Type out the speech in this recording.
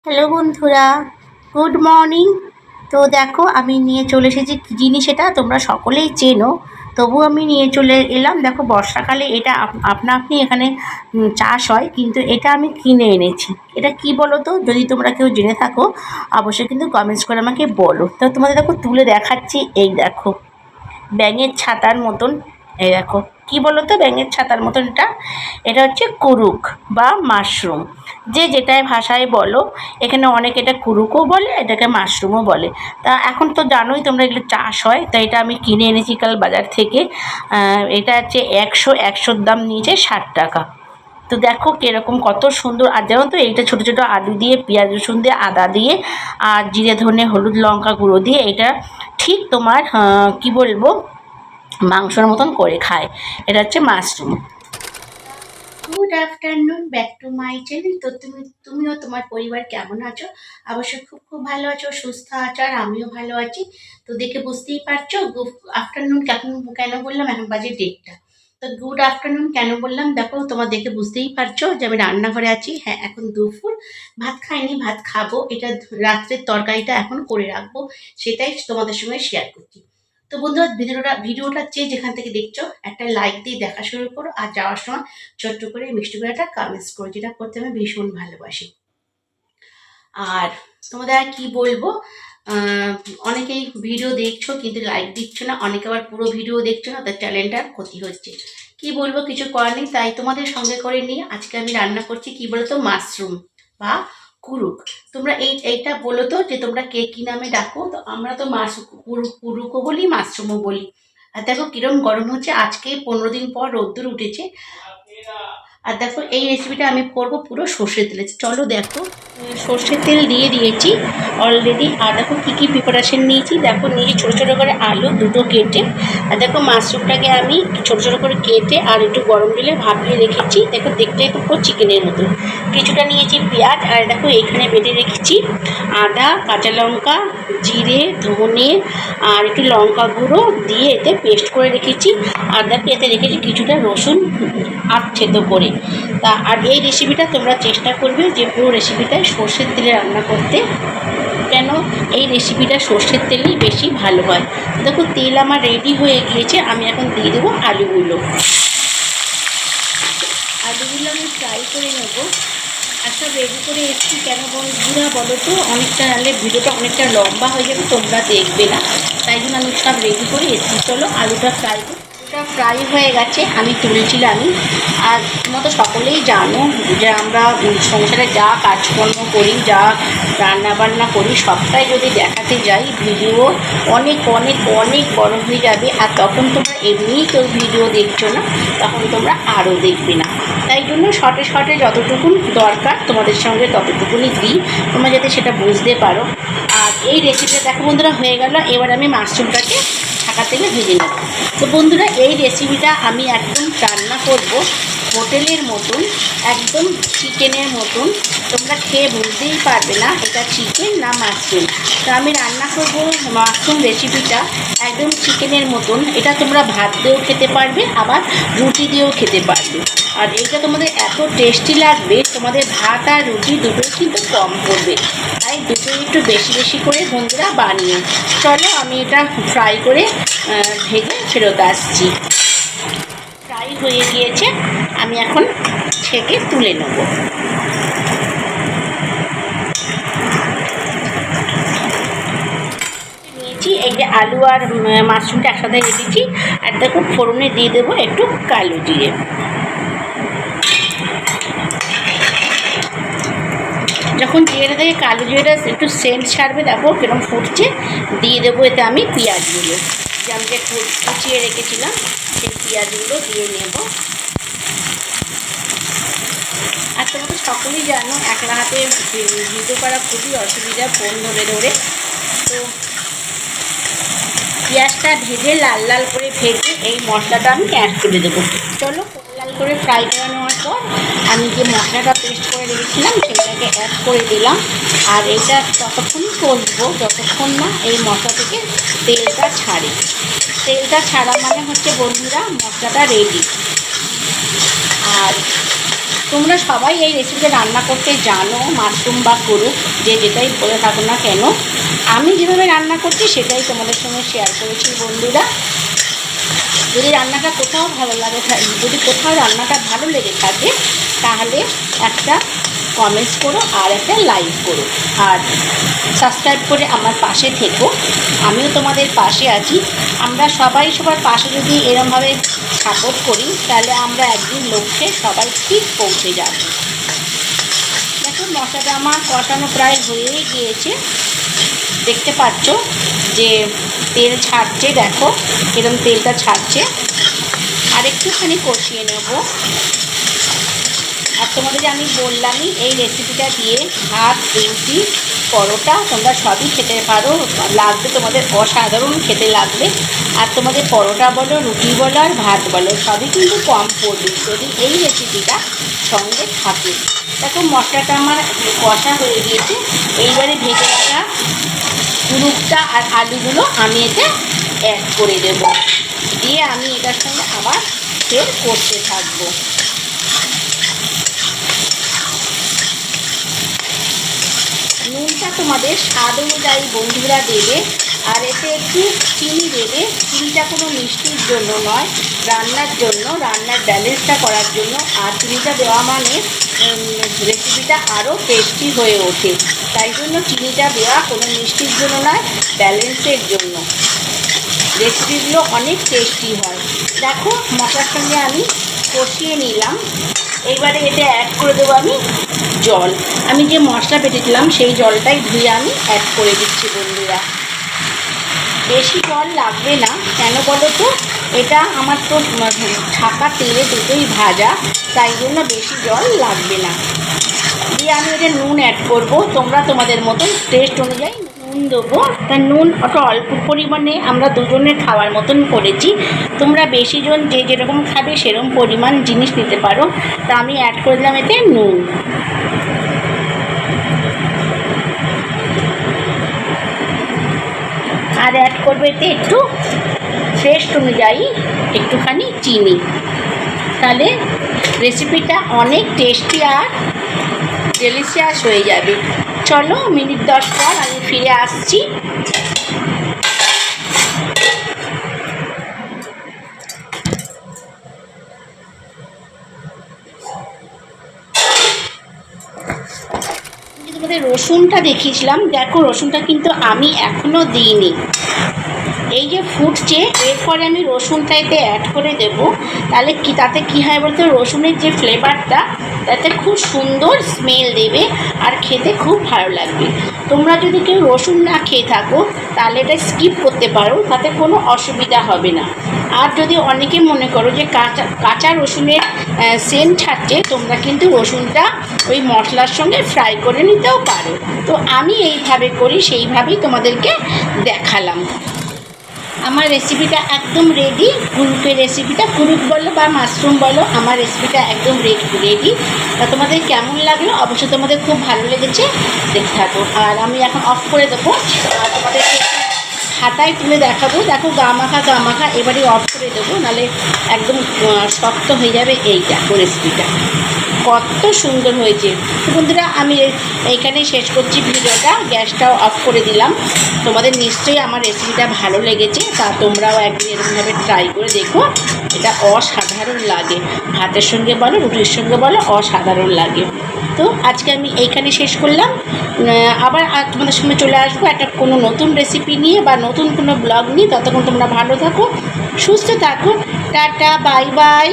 Hello বন্ধুরা, good morning. তো দেখো আমি নিয়ে চলে এসেছি কী জিনিস, এটা তোমরা সকলেই চেনো, তবু আমি নিয়ে চলে এলাম। দেখো বর্ষাকালে এটা আপনা আপনি এখানে চাষ হয়, কিন্তু এটা আমি কিনে এনেছি। এটা কি বলো তো, যদি তোমরা কেউ জেনে থাকো অবশ্যই কিন্তু কমেন্টস করে আমাকে বলো। তো তোমাদের দেখো তুলে দেখাচ্ছি, এই দেখো ব্যাঙের ছাতার মতন। এই দেখো কি বলো তো, ব্যাঙের ছাতার মতন এটা। এটা হচ্ছে কুরুক বা মাশরুম, যে যেটায় ভাষায় বলো। এখানে অনেকে এটা কুরুকও বলে, এটাকে মাশরুমও বলে। তা এখন তো জানোই তোমরা এগুলো চাষ হয়, তাই এটা আমি কিনে এনেছি কাল বাজার থেকে। এটা হচ্ছে একশোর দাম নিয়েছে 60 টাকা। তো দেখো কীরকম কত সুন্দর। আর জানো তো এইটা ছোটো ছোটো আলু দিয়ে, পেঁয়াজ রসুন দিয়ে, আদা দিয়ে, আর জিরে ধনে হলুদ লঙ্কা গুঁড়ো দিয়ে এটা ঠিক তোমার কি বলবো, মাংসর মতন করে খায়। এটা হচ্ছে mushroom. Good afternoon, back to my channel. তো তুমিও তোমার পরিবার কেমন আছো? অবশ্যই খুব খুব ভালো আছো, সুস্থ আছো, আর আমিও ভালো আছি। তো দেখে বুঝতেই পারছো গুড আফটারনুন কেন বললাম, এখন বাজে 1:30। তো গুড আফটারনুন কেন বললাম, দেখো তোমার দেখে বুঝতেই পারছো যে আমি রান্নাঘরে আছি। হ্যাঁ, এখন দুপুর, ভাত খাইনি, ভাত খাবো। এটা রাত্রের তরকারিটা এখন করে রাখবো, সেটাই তোমাদের সঙ্গে শেয়ার করছি। তো বন্ধুরা, ভিডিওটা চেয়ে যেখান থেকে দেখছো একটা লাইক দিয়ে দেখা শুরু করো, আর যাওয়ার সময় ছোট্ট করে মিষ্টি করে একটা কমেন্টস করো, যেটা করতে আমি ভীষণ ভালোবাসি। আর তোমাদের আর কি বলবো, অনেকেই ভিডিও দেখছো কিন্তু লাইক দিচ্ছ না, অনেকে আবার পুরো ভিডিও দেখছো না, তার চ্যানেলটার ক্ষতি হচ্ছে। কি বলবো, কিছু করার নেই, তাই তোমাদের সঙ্গে করে নিয়ে আজকে আমি রান্না করছি কি বলতো, মাশরুম বা কুরুক। তোমরা এইটা বলো তো যে তোমরা কে কি নামে ডাকো। তো আমরা তো কুরুকও বলি, মাশরুমও বলি। আর দেখো কিরম গরম হচ্ছে, আজকে 15 দিন পর রোদ্দুর উঠেছে। আর দেখো এই রেসিপিটা আমি করবো পুরো সর্ষের তেলে। চলো দেখো, সর্ষের তেল দিয়ে দিয়েছি অলরেডি। আর দেখো কী কী প্রিপারেশন নিয়েছি, দেখো নিয়েছি ছোটো ছোটো করে আলু দুটো কেটে। আর দেখো মাশরুমটাকে আমি ছোটো ছোটো করে কেটে আর একটু গরম জলে ভাপিয়ে রেখেছি। দেখো দেখতে একটু চিকেনের মতো। কিছুটা নিয়েছি পেঁয়াজ, আর দেখো এখানে বেটে রেখেছি আদা, কাঁচা লঙ্কা, জিরে, ধনে আর একটু লঙ্কা গুঁড়ো দিয়ে এতে পেস্ট করে রেখেছি। আর দেখো এতে রেখেছি কিছুটা রসুন আধ ছেদ করে। তা আর এই রেসিপিটা তোমরা চেষ্টা করবে যে পুরো রেসিপিটাই সর্ষের তেলে রান্না করতে, কেন এই রেসিপিটা সর্ষের তেলেই বেশি ভালো হয়। দেখো তেল আমার রেডি হয়ে গিয়েছে, আমি এখন দিয়ে দেবো আলুগুলো। আলুগুলো আমি ফ্রাই করে নেবো। আর সব রেডি করে এসেছি কেন বন্ধুরা বলো তো, অনেকটা নাহলে ভিডিওটা অনেকটা লম্বা হয়ে যাবে, তোমরা দেখবে না, তাই জন্য আমি সব রেডি করে এসেছি। চলো আলুটা ফ্রাই হয়ে গেছে, আমি তুলছিলাম। আর তোমরা তো সকলেই জানো যে আমরা সংসারে যা কাজকর্ম করি, যা রান্নাবান্না করি, সবটাই যদি দেখাতে যাই ভিডিও অনেক অনেক অনেক বড় হয়ে যাবে। আর তখন তোমরা এমনিই কেউ ভিডিও দেখছো না, তখন তোমরা আরও দেখবে না। তাই জন্য শর্টে যতটুকু দরকার তোমাদের সঙ্গে ততটুকুনি দিই, তোমরা যাতে সেটা বুঝতে পারো। আর এই রেসিপিটা দেখো বন্ধুরা হয়ে গেল। এবার আমি মাশরুমটাকে ঢাকা থেকে ভেজে নেব। তো বন্ধুরা এই রেসিপিটা আমি একদম রান্না করব হোটেলের মতন, একদম চিকেনের মতন। তোমরা খেয়ে বুঝতেই পারবে না এটা চিকেন না মাশরুম। তো আমি রান্না করব মাশরুম রেসিপিটা একদম চিকেনের মতন। এটা তোমরা ভাত দিয়েও খেতে পারবে, আবার রুটি দিয়েও খেতে পারবে। আর এইটা তোমাদের এত টেস্টি লাগবে, তোমাদের ভাত আর রুটি দুটোই কিন্তু কম পড়বে। তাই দুটোই একটু বেশি বেশি করে বন্ধুরা বানিয়ে। চলো আমি এটা ফ্রাই করে ভেজে ফেরত আসছি। ফ্রাই হয়ে গিয়েছে, আমি এখন ছেঁকে তুলে নেব। নিয়েছি এই যে আলু আর মাশরুমটা একসাথে রেখেছি। আর দেখো ফোড়নে দিয়ে দেবো একটু কালো জিরে। যখন জিরে দিয়ে কালো জিরেটা একটু সেন্ট ছাড়বে, দেখো কিরকম ফুটছে, দিয়ে দেবো এতে আমি পেঁয়াজগুলো, যে আমি যে কুচিয়ে রেখেছিলাম সেই পেঁয়াজগুলো দিয়ে নেব। আর তোমরা তো সকলেই জানো একলা হাতে ভিডিও করা খুবই অসুবিধা, ফোন ধরে ধরে। তো পেঁয়াজটা ভেজে লাল লাল করে ভেজে এই মশলাটা আমি অ্যাড করে দেবো। চলো লাল করে ফ্রাই করে নেওয়ার পর আমি যে মশলাটা পেস্ট করে রেখেছিলাম সেটাকে অ্যাড করে দিলাম। আর এইটা ততক্ষণ কষবো যতক্ষণ না এই মশলা থেকে তেলটা ছাড়ে। তেলটা ছাড়া মানে হচ্ছে বন্ধুরা মশলাটা রেডি। আর তোমরা সবাই এই রেসিপিটা রান্না করতে জানো, মাশরুম বা করুক, যে যেটাই বলে থাকো না কেন। আমি যেভাবে রান্না করছি সেটাই তোমাদের সঙ্গে শেয়ার করেছি বন্ধুরা। যদি রান্নাটা কোথাও ভালো লাগে, যদি কোথাও রান্নাটা ভালো লেগে থাকে, তাহলে একটা কমেন্টস করো আর একটা লাইক করো, আর সাবস্ক্রাইব করে আমার পাশে থেকো। আমিও তোমাদের পাশে আছি। আমরা সবাই সবার পাশে যদি এরমভাবে সাপোর্ট করি, তাহলে আমরা একদিন লক্ষ্যে সবাই ঠিক পৌঁছে যাব। দেখো মশলাটা আমার কষানো প্রায় হয়েই গিয়েছে, দেখতে পাচ্ছ যে তেল ছাড়ছে, দেখো এরকম তেলটা ছাড়ছে। আর একটুখানি কষিয়ে নেব। আর তোমাদের আমি বললামই এই রেসিপিটা দিয়ে ভাত, রুটি, পরোটা তোমরা সবই খেতে পারো, লাগবে তোমাদের অসাধারণ খেতে লাগবে। আর তোমাদের পরোটা বলো, রুটি বলো আর ভাত বলো, সবই কিন্তু কম পড়বে যদি এই রেসিপিটা সঙ্গে থাকে। দেখো মশলাটা আমার কষা হয়ে গিয়েছে। এইবারে ভেজে রাখা কুরুকটা আর আলুগুলো আমি এতে অ্যাড করে দেব, দিয়ে আমি এটার সঙ্গে আবার ফের করতে থাকবো। নুনটা তোমাদের স্বাদ অনুযায়ী বন্ধুরা দেবে, আর এতে একটু চিনি দেবে। চিনিটা কোনো মিষ্টির জন্য নয়, রান্নার জন্য, রান্নার ব্যালেন্সটা করার জন্য। আর চিনিটা দেওয়া মানে রেসিপিটা আরও টেস্টি হয়ে ওঠে, তাই জন্য চিনিটা দেওয়া, কোনো মিষ্টির জন্য নয়, ব্যালেন্সের জন্য। রেসিপিগুলো অনেক টেস্টি হয়। দেখো মশলার সঙ্গে আমি কষিয়ে নিলাম। এইবারে এতে অ্যাড করে দেবো আমি জল। আমি যে মশলা বেটেছিলাম সেই জলটাই ধুয়ে আমি অ্যাড করে দিচ্ছি বন্ধুরা। বেশি জল লাগবে না, কেন বলো তো, এটা আমার তো ছাকা তেলে দুটোই ভাজা, তাই জন্য বেশি জল লাগবে না। দিয়ে আমি এটা নুন অ্যাড করবো। তোমরা তোমাদের মতন টেস্ট অনুযায়ী নুন দেবো। তা নুন ওটা অল্প পরিমাণে, আমরা দুজনের খাওয়ার মতন করেছি। তোমরা বেশিজন যে যেরকম খাবে সেরকম পরিমাণ জিনিস নিতে পারো। তা আমি অ্যাড করে দিলাম এতে নুন। আর অ্যাড করবে এতে একটু টেস্ট অনুযায়ী একটুখানি চিনি। তাহলে রেসিপিটা অনেক টেস্টি আর ডেলিশিয়াস হয়ে যাবে। চলো মিনিট 10 পর আমি ফিরে আসছি। তোমাদের রসুনটা দেখিয়েছিলাম, দেখো রসুনটা কিন্তু আমি এখনও দিইনি। এই যে ফুটছে, এরপরে আমি রসুনটা এতে অ্যাড করে দেব। তাহলে কি তাতে কী হয় বলতে, রসুনের যে ফ্লেভারটা তাতে খুব সুন্দর স্মেল দেবে আর খেতে খুব ভালো লাগবে। তোমরা যদি কেউ রসুন না খেয়ে থাকো তাহলে এটা স্কিপ করতে পারো, তাতে কোনো অসুবিধা হবে না। আর যদি অনেকে মনে করো যে কাঁচা রসুনের সেন্ট ছাড়ছে, তোমরা কিন্তু রসুনটা ওই মশলার সঙ্গে ফ্রাই করে নিতেও পারো। তো আমি এইভাবে করি, সেইভাবেই তোমাদেরকে দেখালাম। আমার রেসিপিটা একদম রেডি। কুরুকের রেসিপিটা, কুরুক বলো বা মাশরুম বলো, আমার রেসিপিটা একদম রেডি। তা তোমাদের কেমন লাগলো অবশ্যই, তোমাদের খুব ভালো লেগেছে দেখতে থাকো। আর আমি এখন অফ করে দেবো, আর তোমাদেরকে হাতায় তুলে দেখাবো। দেখো গা মাখা, এবারে অফ করে দেবো, নাহলে একদম শক্ত হয়ে যাবে। এই দেখো রেসিপিটা কত সুন্দর হয়েছে। তো বন্ধুরা আমি এইখানেই শেষ করছি ভিডিওটা, গ্যাসটাও অফ করে দিলাম। তোমাদের নিশ্চয়ই আমার রেসিপিটা ভালো লেগেছে, তা তোমরাও একদিন এরকমভাবে ট্রাই করে দেখো। এটা অসাধারণ লাগে, ভাতের সঙ্গে বলো, রুটির সঙ্গে বলো, অসাধারণ লাগে। তো আজকে আমি এইখানে শেষ করলাম। আবার তোমাদের সঙ্গে চলে আসবো একটা কোনো নতুন রেসিপি নিয়ে বা নতুন কোনো ব্লগ নিয়ে। ততক্ষণ তোমরা ভালো থাকো, সুস্থ থাকো। Tata, bye bye.